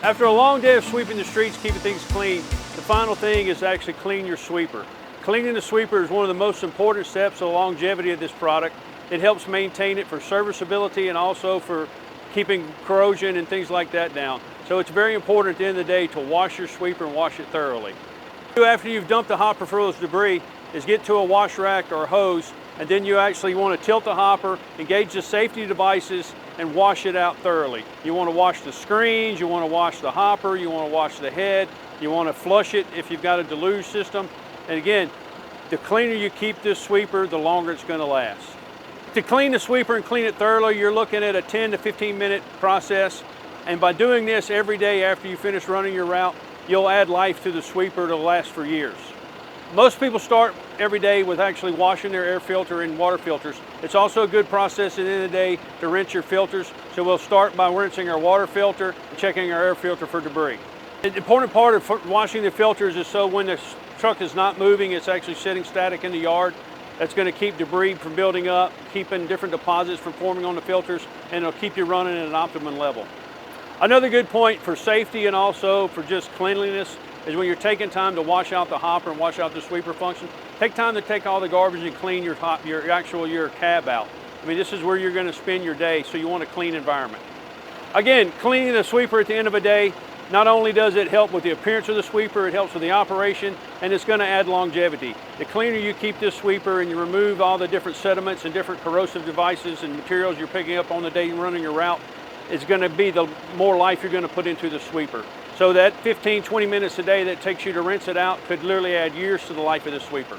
After a long day of sweeping the streets, keeping things clean, the final thing is to actually clean your sweeper. Cleaning the sweeper is one of the most important steps of the longevity of this product. It helps maintain it for serviceability and also for keeping corrosion and things like that down. So it's very important at the end of the day to wash your sweeper and wash it thoroughly. After you've dumped the hopper for those debris is get to a wash rack or a hose, and then you actually want to tilt the hopper, engage the safety devices, and wash it out thoroughly. You want to wash the screens, you want to wash the hopper, you want to wash the head, you want to flush it if you've got a deluge system. And again, the cleaner you keep this sweeper, the longer it's going to last. To clean the sweeper and clean it thoroughly, you're looking at a 10 to 15 minute process. And by doing this every day after you finish running your route, you'll add life to the sweeper to last for years. Most people start every day with actually washing their air filter and water filters. It's also a good process at the end of the day to rinse your filters. So we'll start by rinsing our water filter and checking our air filter for debris. The important part of washing the filters is so when the truck is not moving, it's actually sitting static in the yard. That's going to keep debris from building up, keeping different deposits from forming on the filters, and it'll keep you running at an optimum level. Another good point for safety and also for just cleanliness is when you're taking time to wash out the hopper and wash out the sweeper function, take time to take all the garbage and clean your cab out. I mean, this is where you're going to spend your day, so you want a clean environment. Again, cleaning the sweeper at the end of a day, not only does it help with the appearance of the sweeper, it helps with the operation, and it's going to add longevity. The cleaner you keep this sweeper and you remove all the different sediments and different corrosive devices and materials you're picking up on the day you're running your route, it's going to be the more life you're going to put into the sweeper. So that 15, 20 minutes a day that takes you to rinse it out could literally add years to the life of the sweeper.